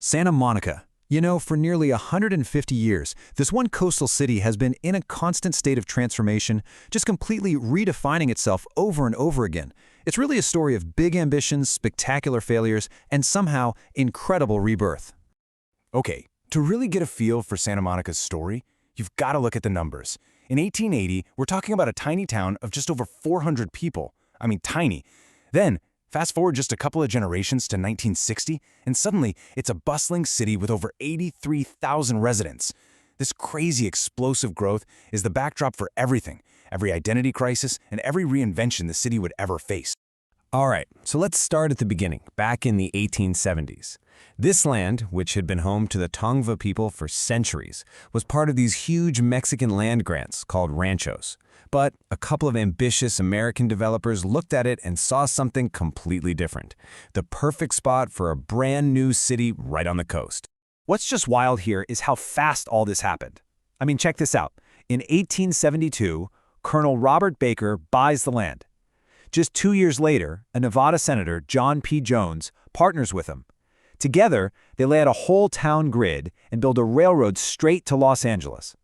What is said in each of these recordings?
Santa Monica. You know, for nearly 150 years, this one coastal city has been in a constant state of transformation, just completely redefining itself over and over again. It's really a story of big ambitions, spectacular failures, and somehow incredible rebirth. Okay, to really get a feel for Santa Monica's story, you've got to look at the numbers. In 1880, we're talking about a tiny town of just over 400 people. I mean, tiny. Then, fast forward just a couple of generations to 1960, and suddenly it's a bustling city with over 83,000 residents. This crazy explosive growth is the backdrop for every identity crisis, and every reinvention the city would ever face. All right, so let's start at the beginning, back in the 1870s. This land, which had been home to the Tongva people for centuries, was part of these huge Mexican land grants called ranchos. But a couple of ambitious American developers looked at it and saw something completely different. The perfect spot for a brand new city right on the coast. What's just wild here is how fast all this happened. I mean, check this out. In 1872, Colonel Robert Baker buys the land. Just 2 years later, a Nevada senator, John P. Jones, partners with him. Together, they lay out a whole town grid and build a railroad straight to Los Angeles.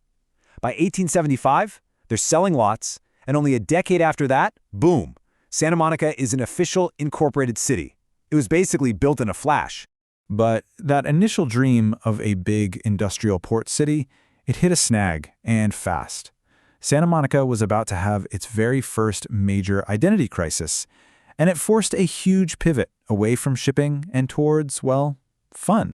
By 1875, they're selling lots, and only a decade after that, boom, Santa Monica is an official incorporated city. It was basically built in a flash. But that initial dream of a big industrial port city, it hit a snag, and fast. Santa Monica was about to have its very first major identity crisis, and it forced a huge pivot away from shipping and towards, well, fun.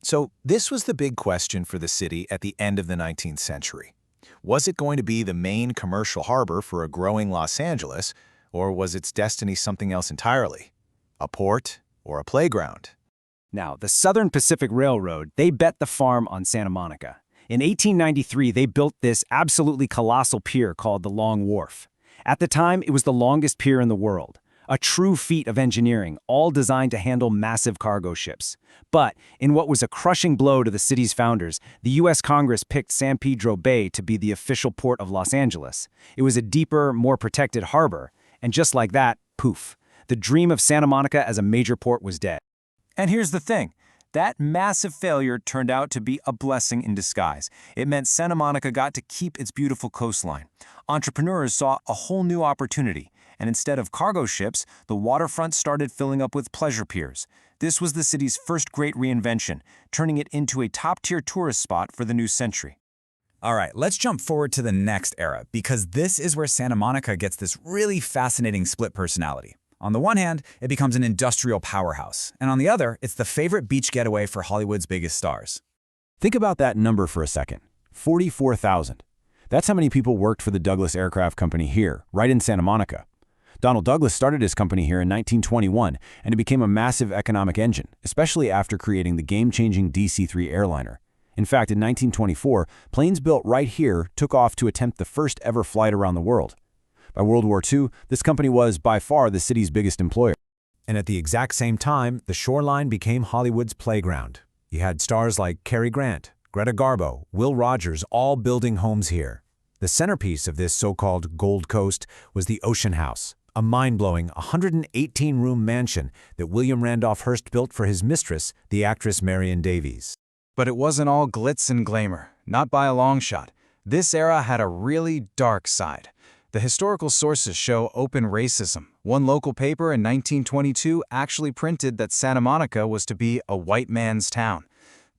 So this was the big question for the city at the end of the 19th century. Was it going to be the main commercial harbor for a growing Los Angeles, or was its destiny something else entirely? A port or a playground? Now, the Southern Pacific Railroad, they bet the farm on Santa Monica. In 1893, they built this absolutely colossal pier called the Long Wharf. At the time, it was the longest pier in the world. A true feat of engineering, all designed to handle massive cargo ships. But in what was a crushing blow to the city's founders, the U.S. Congress picked San Pedro Bay to be the official port of Los Angeles. It was a deeper, more protected harbor. And just like that, poof, the dream of Santa Monica as a major port was dead. And here's the thing. That massive failure turned out to be a blessing in disguise. It meant Santa Monica got to keep its beautiful coastline. Entrepreneurs saw a whole new opportunity, and instead of cargo ships, the waterfront started filling up with pleasure piers. This was the city's first great reinvention, turning it into a top-tier tourist spot for the new century. All right, let's jump forward to the next era, because this is where Santa Monica gets this really fascinating split personality. On the one hand, it becomes an industrial powerhouse, and on the other, it's the favorite beach getaway for Hollywood's biggest stars. Think about that number for a second. 44,000. That's how many people worked for the Douglas Aircraft Company here, right in Santa Monica. Donald Douglas started his company here in 1921, and it became a massive economic engine, especially after creating the game-changing DC-3 airliner. In fact, in 1924, planes built right here took off to attempt the first ever flight around the world. By World War II, this company was by far the city's biggest employer. And at the exact same time, the shoreline became Hollywood's playground. You had stars like Cary Grant, Greta Garbo, Will Rogers all building homes here. The centerpiece of this so-called Gold Coast was the Ocean House, a mind-blowing 118-room mansion that William Randolph Hearst built for his mistress, the actress Marion Davies. But it wasn't all glitz and glamour, not by a long shot. This era had a really dark side. The historical sources show open racism. One local paper in 1922 actually printed that Santa Monica was to be a white man's town.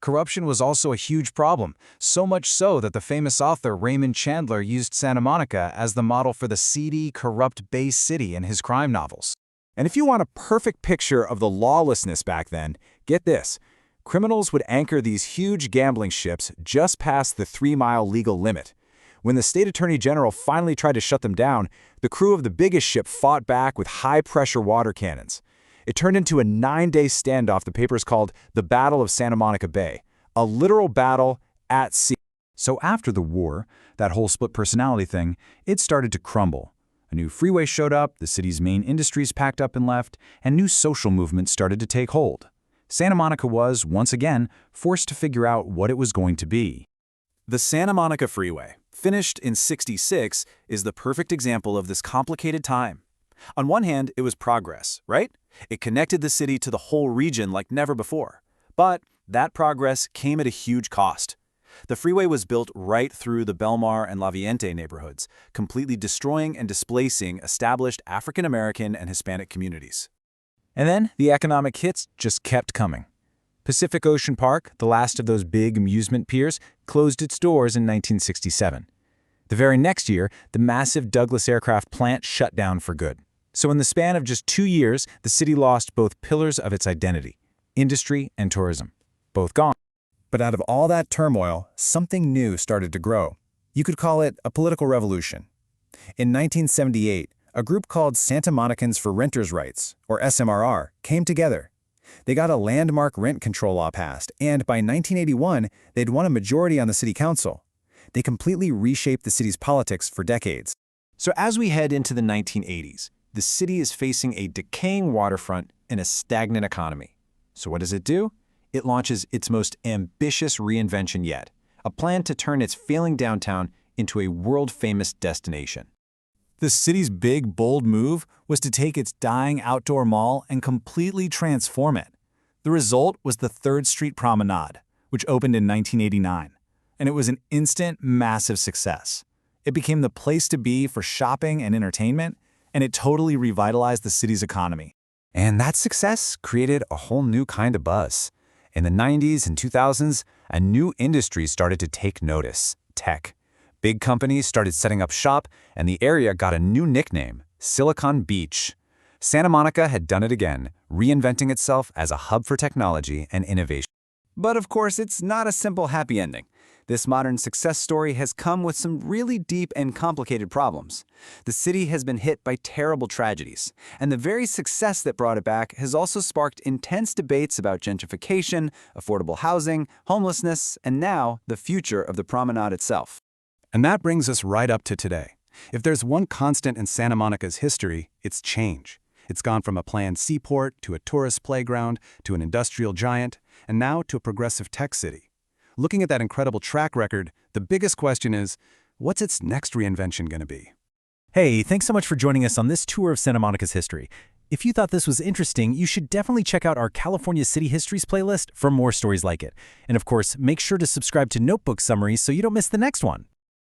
Corruption was also a huge problem, so much so that the famous author Raymond Chandler used Santa Monica as the model for the seedy, corrupt Bay City in his crime novels. And if you want a perfect picture of the lawlessness back then, get this. Criminals would anchor these huge gambling ships just past the 3-mile legal limit. When the state attorney general finally tried to shut them down, the crew of the biggest ship fought back with high-pressure water cannons. It turned into a 9-day standoff the papers called the Battle of Santa Monica Bay, a literal battle at sea. So after the war, that whole split personality thing, it started to crumble. A new freeway showed up, the city's main industries packed up and left, and new social movements started to take hold. Santa Monica was, once again, forced to figure out what it was going to be. The Santa Monica Freeway, finished in '66, is the perfect example of this complicated time. On one hand, it was progress, right? It connected the city to the whole region like never before. But that progress came at a huge cost. The freeway was built right through the Belmar and La Viente neighborhoods, completely destroying and displacing established African American and Hispanic communities. And then the economic hits just kept coming. Pacific Ocean Park, the last of those big amusement piers, closed its doors in 1967. The very next year, the massive Douglas aircraft plant shut down for good. So in the span of just 2 years, the city lost both pillars of its identity, industry and tourism, both gone. But out of all that turmoil, something new started to grow. You could call it a political revolution. In 1978, a group called Santa Monicans for Renters' Rights, or SMRR, came together. They got a landmark rent control law passed, and by 1981, they'd won a majority on the city council. They completely reshaped the city's politics for decades. So as we head into the 1980s, the city is facing a decaying waterfront and a stagnant economy. So what does it do? It launches its most ambitious reinvention yet, a plan to turn its failing downtown into a world-famous destination. The city's big, bold move was to take its dying outdoor mall and completely transform it. The result was the 3rd Street Promenade, which opened in 1989, and it was an instant, massive success. It became the place to be for shopping and entertainment, and it totally revitalized the city's economy. And that success created a whole new kind of buzz. In the 90s and 2000s, a new industry started to take notice: tech. Big companies started setting up shop, and the area got a new nickname, Silicon Beach. Santa Monica had done it again, reinventing itself as a hub for technology and innovation. But of course, it's not a simple happy ending. This modern success story has come with some really deep and complicated problems. The city has been hit by terrible tragedies, and the very success that brought it back has also sparked intense debates about gentrification, affordable housing, homelessness, and now the future of the promenade itself. And that brings us right up to today. If there's one constant in Santa Monica's history, it's change. It's gone from a planned seaport to a tourist playground to an industrial giant, and now to a progressive tech city. Looking at that incredible track record, the biggest question is, what's its next reinvention going to be? Hey, thanks so much for joining us on this tour of Santa Monica's history. If you thought this was interesting, you should definitely check out our California City Histories playlist for more stories like it. And of course, make sure to subscribe to Notebook Summaries so you don't miss the next one.